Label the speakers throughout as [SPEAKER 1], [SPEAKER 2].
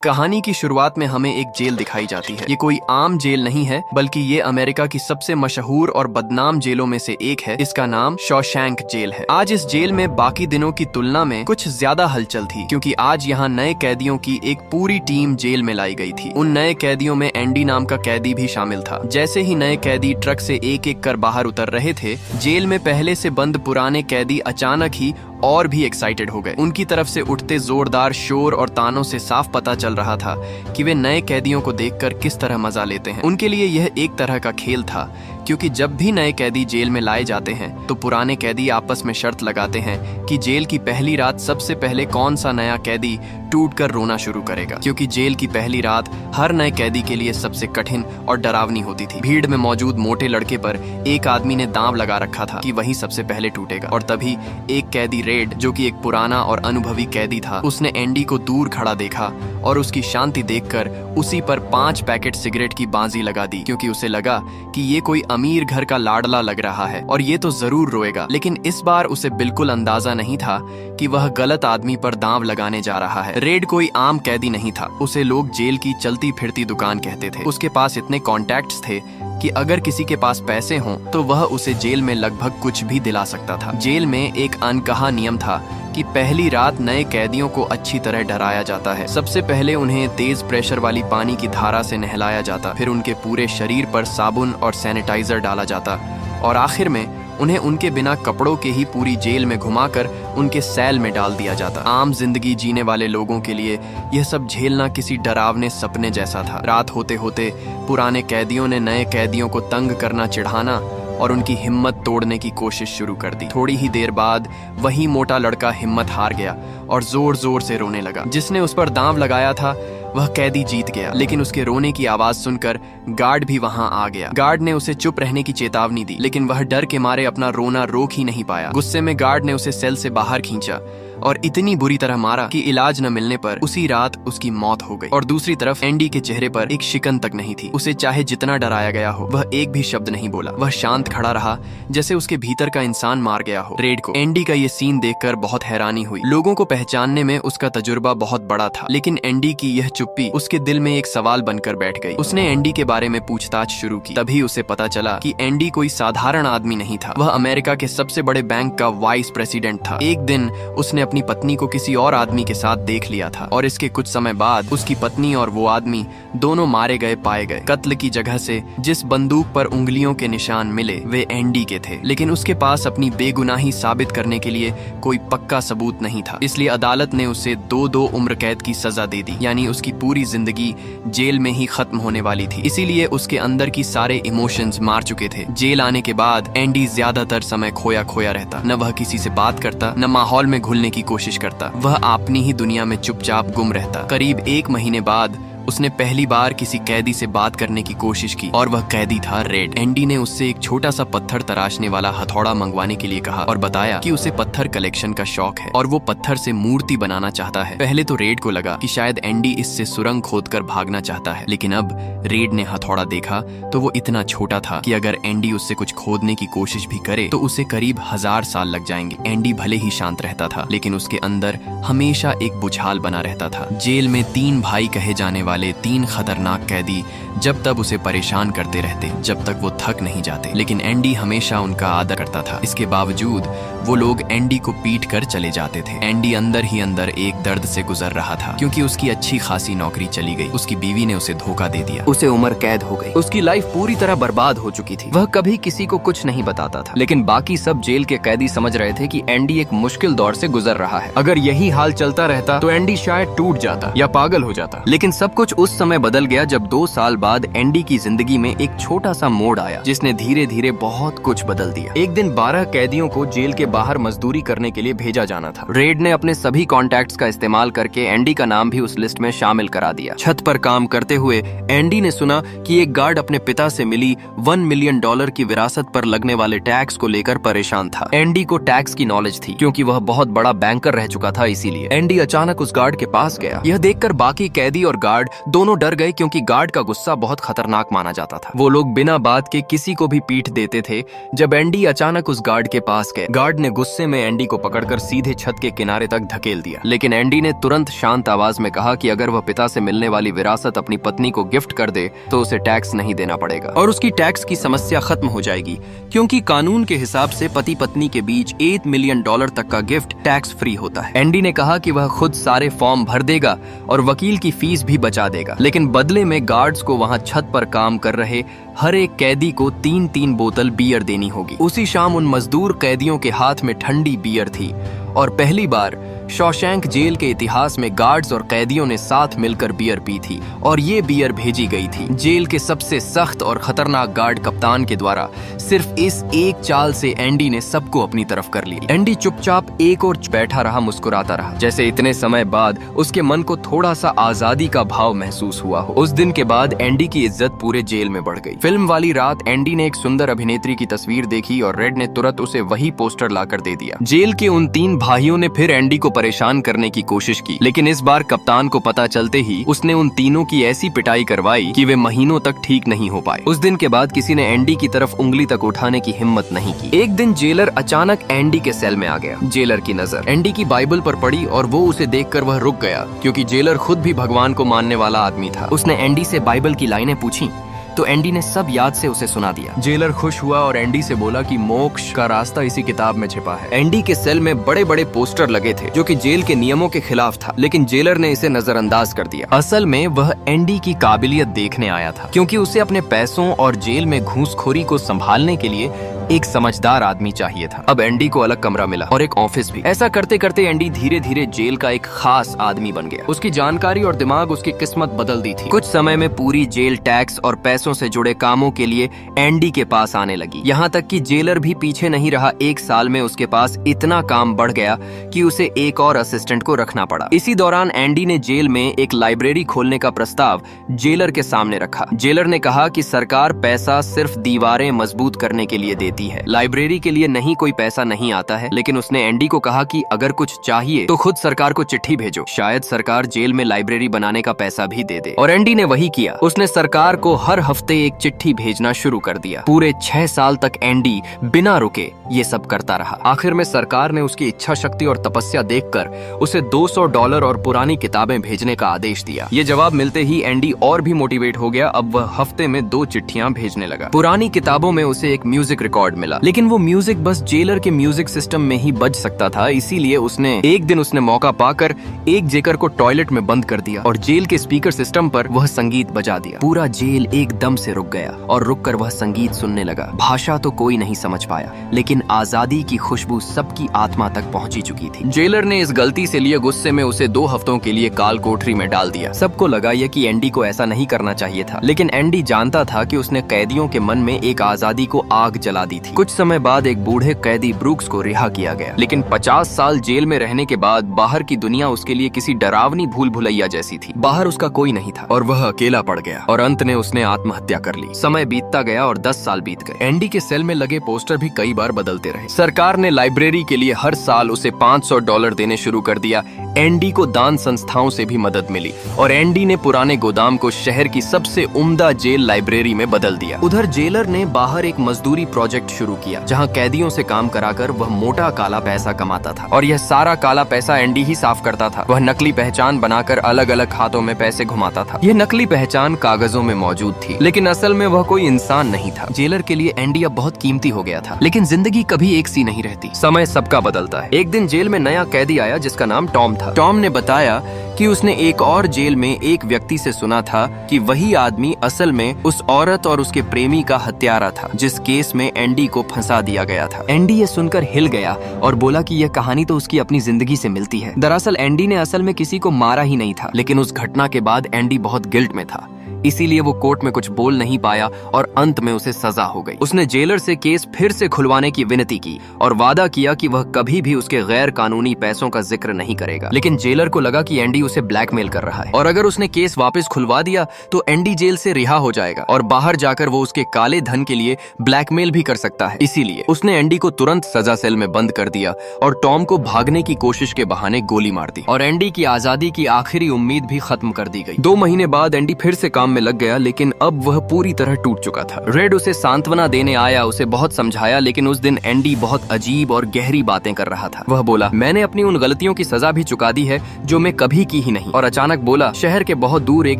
[SPEAKER 1] कहानी की शुरुआत में हमें एक जेल दिखाई जाती है। ये कोई आम जेल नहीं है, बल्कि ये अमेरिका की सबसे मशहूर और बदनाम जेलों में से एक है। इसका नाम शॉशैंक जेल है। आज इस जेल में बाकी दिनों की तुलना में कुछ ज्यादा हलचल थी, क्योंकि आज यहाँ नए कैदियों की एक पूरी टीम जेल में लाई गई थी। उन नए कैदियों में एंडी नाम का कैदी भी शामिल था। जैसे ही नए कैदी ट्रक से एक एक कर बाहर उतर रहे थे, जेल में पहले से बंद पुराने कैदी अचानक ही और भी एक्साइटेड हो गए। उनकी तरफ से उठते जोरदार शोर और तानों से साफ पता चल रहा था कि वे नए कैदियों को देखकर किस तरह मजा लेते हैं। उनके लिए यह एक तरह का खेल था, क्योंकि जब भी नए कैदी जेल में लाए जाते हैं तो पुराने कैदी आपस में शर्त लगाते हैं कि जेल की पहली रात सबसे पहले कौन सा नया कैदी टूटकर रोना शुरू करेगा, क्योंकि जेल की पहली रात हर नए कैदी के लिए सबसे कठिन और डरावनी होती थी। भीड़ में मौजूद मोटे लड़के पर एक आदमी ने दांव लगा रखा था कि वही सबसे पहले टूटेगा, और तभी एक कैदी रेड, जो कि एक पुराना और अनुभवी कैदी था, उसने एंडी को दूर खड़ा देखा और उसकी शांति देखकर उसी पर 5 पैकेट सिगरेट की बाजी लगा दी, क्योंकि उसे लगा कि ये कोई अमीर घर का लाडला लग रहा है और ये तो जरूर रोएगा। लेकिन इस बार उसे बिल्कुल अंदाजा नहीं था कि वह गलत आदमी पर दांव लगाने जा रहा है। रेड कोई आम कैदी नहीं था, उसे लोग जेल की चलती फिरती दुकान कहते थे। उसके पास इतने कॉन्टैक्ट्स थे कि अगर किसी के पास पैसे हों तो वह उसे जेल में लगभग कुछ भी दिला सकता था। जेल में एक अनकहा नियम था कि पहली रात नए कैदियों को अच्छी तरह डराया जाता है। सबसे पहले उन्हें तेज प्रेशर वाली पानी की धारा से नहलाया जाता, फिर उनके पूरे शरीर पर साबुन और सैनिटाइजर डाला जाता, और आखिर में उन्हें उनके बिना कपड़ों के ही पूरी जेल में घुमाकर उनके सेल में डाल दिया जाता। आम जिंदगी जीने वाले लोगों के लिए यह सब झेलना किसी डरावने सपने जैसा था। रात होते होते पुराने कैदियों ने नए कैदियों को तंग करना, चिढ़ाना और उनकी हिम्मत तोड़ने की कोशिश शुरू कर दी। थोड़ी ही देर बाद वही मोटा लड़का हिम्मत हार गया और जोर जोर से रोने लगा। जिसने उस पर दांव लगाया था वह कैदी जीत गया, लेकिन उसके रोने की आवाज सुनकर गार्ड भी वहां आ गया। गार्ड ने उसे चुप रहने की चेतावनी दी, लेकिन वह डर के मारे अपना रोना रोक ही नहीं पाया। गुस्से में गार्ड ने उसे सेल से बाहर खींचा और इतनी बुरी तरह मारा कि इलाज न मिलने पर उसी रात उसकी मौत हो गई। और दूसरी तरफ एंडी के चेहरे पर एक शिकन तक नहीं थी। उसे चाहे जितना डराया गया हो, वह एक भी शब्द नहीं बोला। वह शांत खड़ा रहा, जैसे उसके भीतर का इंसान मार गया हो। रेड को एंडी का ये सीन देखकर बहुत हैरानी हुई। लोगों को पहचानने में उसका तजुर्बा बहुत बड़ा था, लेकिन एंडी की यह चुप्पी उसके दिल में एक सवाल बनकर बैठ गई। उसने एंडी के बारे में पूछताछ शुरू की। तभी उसे पता चला कि एंडी कोई साधारण आदमी नहीं था। वह अमेरिका के सबसे बड़े बैंक का वाइस प्रेसिडेंट था। एक दिन उसने अपनी पत्नी को किसी और आदमी के साथ देख लिया था, और इसके कुछ समय बाद उसकी पत्नी और वो आदमी दोनों मारे गए पाए गए। कत्ल की जगह से जिस बंदूक पर उंगलियों के निशान मिले वे एंडी के थे, लेकिन उसके पास अपनी बेगुनाही साबित करने के लिए कोई पक्का सबूत नहीं था। इसलिए अदालत ने उसे 2 उम्र कैद की सजा दे दी, यानी उसकी पूरी जिंदगी जेल में ही खत्म होने वाली थी। इसीलिए उसके अंदर की सारे इमोशंस मार चुके थे। जेल आने के बाद एंडी ज्यादातर समय खोया खोया रहता। न वह किसी से बात करता, न माहौल में घुलने की कोशिश करता। वह अपनी ही दुनिया में चुपचाप गुम रहता। करीब 1 महीने बाद उसने पहली बार किसी कैदी से बात करने की कोशिश की, और वह कैदी था रेड। एंडी ने उससे एक छोटा सा पत्थर तराशने वाला हथौड़ा मंगवाने के लिए कहा और बताया कि उसे पत्थर कलेक्शन का शौक है और वो पत्थर से मूर्ति बनाना चाहता है। पहले तो रेड को लगा कि शायद एंडी इससे सुरंग खोदकर भागना चाहता है, लेकिन अब रेड ने हथौड़ा देखा तो वो इतना छोटा था कि अगर एंडी उससे कुछ खोदने की कोशिश भी करे तो उसे करीब 1000 साल लग जाएंगे। एंडी भले ही शांत रहता था, लेकिन उसके अंदर हमेशा एक बुझाल बना रहता था। जेल में 3 भाई कहे जाने वाले 3 खतरनाक कैदी जब तक उसे परेशान करते रहते, जब तक वो थक नहीं जाते, लेकिन एंडी हमेशा उनका आदर करता था। इसके बावजूद वो लोग एंडी को पीट कर चले जाते थे। एंडी अंदर ही अंदर एक दर्द से गुजर रहा था, क्योंकि उसकी अच्छी खासी नौकरी चली गई। उसकी बीवी ने उसे धोखा दे दिया, उसे उम्र कैद हो गई। उसकी लाइफ पूरी तरह बर्बाद हो चुकी थी। वह कभी किसी को कुछ नहीं बताता था, लेकिन बाकी सब जेल के कैदी समझ रहे थे कि एंडी एक मुश्किल दौर से गुजर रहा है। अगर यही हाल चलता रहता तो एंडी शायद टूट जाता या पागल हो जाता। लेकिन सब कुछ उस समय बदल गया जब 2 साल बाद एंडी की जिंदगी में एक छोटा सा मोड़ आया, जिसने धीरे धीरे बहुत कुछ बदल दिया। एक दिन 12 कैदियों को जेल के बाहर मजदूरी करने के लिए भेजा जाना था। रेड ने अपने सभी कॉन्टैक्ट्स का इस्तेमाल करके एंडी का नाम भी उस लिस्ट में शामिल करा दिया। छत पर काम करते हुए एंडी ने सुना कि एक गार्ड अपने पिता से मिली $1 मिलियन की विरासत पर लगने वाले टैक्स को लेकर परेशान था। एंडी को टैक्स की नॉलेज थी, क्योंकि वह बहुत बड़ा बैंकर रह चुका था। इसीलिए एंडी अचानक उस गार्ड के पास गया। यह देखकर बाकी कैदी और गार्ड गार्ड दोनों डर गए क्योंकि गार्ड का गुस्सा बहुत खतरनाक माना जाता था। वो लोग बिना बात के किसी को भी पीट देते थे। जब एंडी अचानक उस गार्ड के पास गए, गार्ड ने गुस्से में एंडी को पकड़कर सीधे छत के किनारे तक धकेल दिया। लेकिन एंडी ने तुरंत शांत आवाज में कहा कि अगर वह पिता से मिलने वाली विरासत अपनी पत्नी को गिफ्ट कर दे तो उसे टैक्स नहीं देना पड़ेगा और उसकी टैक्स की समस्या खत्म हो जाएगी, क्योंकि कानून के हिसाब से पति पत्नी के बीच $8 मिलियन तक का गिफ्ट टैक्स फ्री होता है। एंडी ने कहा कि वह खुद सारे फॉर्म भर देगा और वकील की फीस भी बचा देगा, लेकिन बदले में गार्ड्स को वहां छत पर काम कर रहे हर एक कैदी को 3-3 बोतल बियर देनी होगी। उसी शाम उन मजदूर कैदियों के हाथ में ठंडी बियर थी और पहली बार शॉशैंक जेल के इतिहास में गार्ड्स और कैदियों ने साथ मिलकर बियर पी थी और ये बियर भेजी गई थी जेल के सबसे सख्त और खतरनाक गार्ड कप्तान के द्वारा। सिर्फ इस एक चाल से एंडी ने सबको अपनी तरफ कर लिया। एंडी चुपचाप एक और बैठा रहा, मुस्कुराता रहा, जैसे इतने समय बाद उसके मन को थोड़ा सा आजादी का भाव महसूस हुआ हो। उस दिन के बाद एंडी की इज्जत पूरे जेल में बढ़ गई। फिल्म वाली रात एंडी ने एक सुंदर अभिनेत्री की तस्वीर देखी और रेड ने तुरंत उसे वही पोस्टर लाकर दे दिया। जेल के उन 3 भाइयों ने फिर एंडी को परेशान करने की कोशिश की, लेकिन इस बार कप्तान को पता चलते ही उसने उन तीनों की ऐसी पिटाई करवाई कि वे महीनों तक ठीक नहीं हो पाए। उस दिन के बाद किसी ने एंडी की तरफ उंगली तक उठाने की हिम्मत नहीं की। एक दिन जेलर अचानक एंडी के सेल में आ गया। जेलर की नजर एंडी की बाइबल पर पड़ी और वो उसे देखकर वह रुक गया, क्योंकि जेलर खुद भी भगवान को मानने वाला आदमी था। उसने एंडी से बाइबल की लाइनें पूछी तो एंडी ने सब याद से उसे सुना दिया। जेलर खुश हुआ और एंडी से बोला कि मोक्ष का रास्ता इसी किताब में छिपा है। एंडी के सेल में बड़े बड़े पोस्टर लगे थे जो कि जेल के नियमों के खिलाफ था, लेकिन जेलर ने इसे नजरअंदाज कर दिया। असल में वह एंडी की काबिलियत देखने आया था, क्योंकि उसे अपने पैसों और जेल में घूसखोरी को संभालने के लिए एक समझदार आदमी चाहिए था। अब एंडी को अलग कमरा मिला और एक ऑफिस भी। ऐसा करते करते एंडी धीरे धीरे जेल का एक खास आदमी बन गया। उसकी जानकारी और दिमाग उसकी किस्मत बदल दी थी। कुछ समय में पूरी जेल टैक्स और पैसों से जुड़े कामों के लिए एंडी के पास आने लगी। यहाँ तक कि जेलर भी पीछे नहीं रहा। 1 साल में उसके पास इतना काम बढ़ गया कि उसे एक और असिस्टेंट को रखना पड़ा। इसी दौरान एंडी ने जेल में एक लाइब्रेरी खोलने का प्रस्ताव जेलर के सामने रखा। जेलर ने कहा कि सरकार पैसा सिर्फ दीवारें मजबूत करने के लिए देती है, लाइब्रेरी के लिए नहीं, कोई पैसा नहीं आता है। लेकिन उसने एंडी को कहा कि अगर कुछ चाहिए तो खुद सरकार को चिट्ठी भेजो, शायद सरकार जेल में लाइब्रेरी बनाने का पैसा भी दे दे। और एंडी ने वही किया। उसने सरकार को हर हफ्ते एक चिट्ठी भेजना शुरू कर दिया। पूरे 6 साल तक एंडी बिना रुके ये सब करता रहा। आखिर में सरकार ने उसकी इच्छा शक्ति और तपस्या देखकर उसे $200 और पुरानी किताबें भेजने का आदेश दिया। ये जवाब मिलते ही एंडी और भी मोटिवेट हो गया। अब वह हफ्ते में 2 चिट्ठियां भेजने लगा। पुरानी किताबों में उसे एक म्यूजिक रिकॉर्ड मिला, लेकिन वो म्यूजिक बस जेलर के म्यूजिक सिस्टम में ही बज सकता था। इसीलिए एक दिन उसने मौका पाकर एक जेकर को टॉयलेट में बंद कर दिया और जेल के स्पीकर सिस्टम पर वह संगीत बजा दिया। पूरा जेल एकदम से रुक गया और रुककर वह संगीत सुनने लगा। भाषा तो कोई नहीं समझ पाया, लेकिन आजादी की खुशबू सबकी आत्मा तक पहुंची चुकी थी। जेलर ने इस गलती से लिए गुस्से में उसे 2 हफ्तों के लिए काल कोठरी में डाल दिया। सबको लगा यह कि एंडी को ऐसा नहीं करना चाहिए था, लेकिन एंडी जानता था कि उसने कैदियों के मन में एक आजादी को आग जला दी थी। कुछ समय बाद एक बूढ़े कैदी ब्रूक्स को रिहा किया गया, लेकिन 50 साल जेल में रहने के बाद बाहर की दुनिया उसके लिए किसी डरावनी भूल भुलैया जैसी थी। बाहर उसका कोई नहीं था और वह अकेला पड़ गया और अंत में उसने आत्महत्या कर ली। समय बीतता गया और 10 साल बीत गए। एंडी के सेल में लगे पोस्टर भी कई बार बदलते रहे। सरकार ने लाइब्रेरी के लिए हर साल उसे $500 देने शुरू कर दिया। एंडी को दान संस्थाओं से भी मदद मिली और एंडी ने पुराने गोदाम को शहर की सबसे उम्दा जेल लाइब्रेरी में बदल दिया। उधर जेलर ने बाहर एक मजदूरी प्रोजेक्ट शुरू किया, जहां कैदियों से काम कराकर वह मोटा काला पैसा कमाता था और यह सारा काला पैसा एंडी ही साफ करता था। वह नकली पहचान बनाकर अलग अलग खातों में पैसे घुमाता था। यह नकली पहचान कागजों में मौजूद थी, लेकिन असल में वह कोई इंसान नहीं था। जेलर के लिए एंडी अब बहुत कीमती हो गया था, लेकिन जिंदगी कभी एक सी नहीं रहती। समय सबका बदलता है। एक दिन जेल में नया कैदी आया जिसका नाम टॉम था। टॉम ने बताया कि उसने एक और जेल में एक व्यक्ति से सुना था कि वही आदमी असल में उस औरत और उसके प्रेमी का हत्यारा था, जिस केस में एंडी को फंसा दिया गया था। एंडी ये सुनकर हिल गया और बोला कि यह कहानी तो उसकी अपनी जिंदगी से मिलती है। दरअसल एंडी ने असल में किसी को मारा ही नहीं था, लेकिन उस घटना के बाद एंडी बहुत गिल्ट में था। इसीलिए वो कोर्ट में कुछ बोल नहीं पाया और अंत में उसे सजा हो गई। उसने जेलर से केस फिर से खुलवाने की विनती की और वादा किया कि वह कभी भी उसके गैर कानूनी पैसों का जिक्र नहीं करेगा। लेकिन जेलर को लगा कि एंडी उसे ब्लैकमेल कर रहा है और अगर उसने केस वापस खुलवा दिया तो एंडी जेल से रिहा हो जाएगा और बाहर जाकर वो उसके काले धन के लिए ब्लैकमेल भी कर सकता है। इसीलिए उसने एंडी को तुरंत सजा सेल में बंद कर दिया और टॉम को भागने की कोशिश के बहाने गोली मार दी और एंडी की आजादी की आखिरी उम्मीद भी खत्म कर दी गई। 2 महीने बाद एंडी फिर से काम में लग गया, लेकिन अब वह पूरी तरह टूट चुका था। रेड उसे सांत्वना देने आया, उसे बहुत समझाया, लेकिन उस दिन एंडी बहुत अजीब और गहरी बातें कर रहा था। वह बोला, मैंने अपनी उन गलतियों की सजा भी चुका दी है जो मैं कभी की ही नहीं। और अचानक बोला, शहर के बहुत दूर एक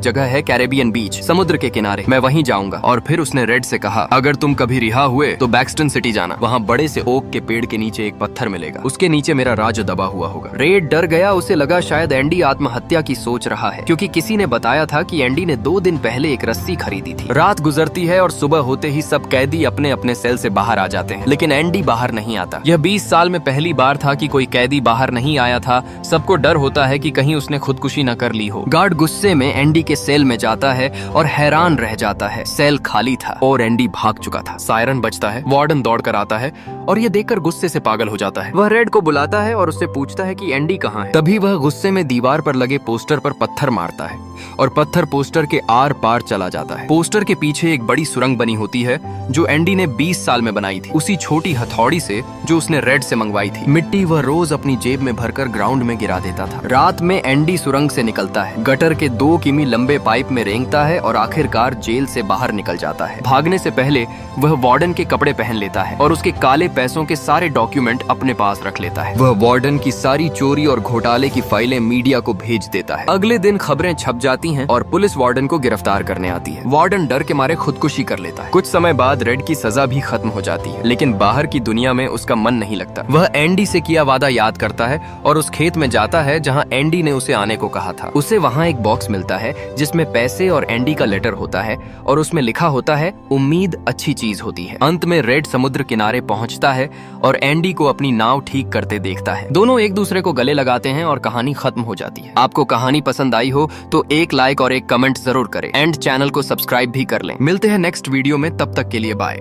[SPEAKER 1] जगह है, कैरेबियन बीच, समुद्र के किनारे, मैं वहीं जाऊंगा। और फिर उसने रेड से कहा, अगर तुम कभी रिहा हुए तो बैक्सटन सिटी जाना, वहाँ बड़े से ओक के पेड़ के नीचे एक पत्थर मिलेगा, उसके नीचे मेरा राज दबा हुआ होगा। रेड डर गया, उसे लगा शायद एंडी आत्महत्या की सोच रहा है, क्योंकि किसी ने बताया था कि एंडी ने 2 दिन पहले एक रस्सी खरीदी थी। रात गुजरती है और सुबह होते ही सब कैदी अपने अपने सेल से बाहर आ जाते हैं, लेकिन एंडी बाहर नहीं आता। यह 20 साल में पहली बार था कि कोई कैदी बाहर नहीं आया था। सबको डर होता है कि कहीं उसने खुदकुशी न कर ली हो। गार्ड गुस्से में एंडी के सेल में जाता है और हैरान रह जाता है, सेल खाली था और एंडी भाग चुका था। सायरन बजता है, वार्डन दौड़ कर आता है और ये देखकर गुस्से से पागल हो जाता है। वह रेड को बुलाता है और उससे पूछता है कि एंडी कहाँ है। तभी वह गुस्से में दीवार पर लगे पोस्टर पर पत्थर मारता है और पत्थर पोस्टर के आर पार चला जाता है। पोस्टर के पीछे एक बड़ी सुरंग बनी होती है जो एंडी ने 20 साल में बनाई थी, उसी छोटी हथौड़ी से जो उसने रेड से मंगवाई थी। मिट्टी वह रोज अपनी जेब में भरकर ग्राउंड में गिरा देता था। रात में एंडी सुरंग से निकलता है, गटर के 2 किमी लंबे पाइप में रेंगता है और आखिरकार जेल से बाहर निकल जाता है। भागने से पहले वह वार्डन के कपड़े पहन लेता है और उसके काले पैसों के सारे डॉक्यूमेंट अपने पास रख लेता है। वह वार्डन की सारी चोरी और घोटाले की फाइलें मीडिया को भेज देता है। अगले दिन खबरें छप जाती हैं और पुलिस वार्डन को गिरफ्तार करने आती है। वार्डन डर के मारे खुदकुशी कर लेता है। कुछ समय बाद रेड की सजा भी खत्म हो जाती है, लेकिन बाहर की दुनिया में उसका मन नहीं लगता। वह एंडी से किया वादा याद करता है और उस खेत में जाता है जहां एंडी ने उसे आने को कहा था। उसे वहां एक बॉक्स मिलता है जिसमें पैसे और एंडी का लेटर होता है और उसमें लिखा होता है, उम्मीद अच्छी चीज होती है। अंत में रेड समुद्र किनारे पहुंचता है और एंडी को अपनी नाव ठीक करते देखता है। दोनों एक दूसरे को गले लगाते हैं और कहानी खत्म हो जाती है। आपको कहानी पसंद आई हो तो एक लाइक और एक कमेंट जरूर करें एंड चैनल को सब्सक्राइब भी कर लें। मिलते हैं नेक्स्ट वीडियो में, तब तक के लिए बाय।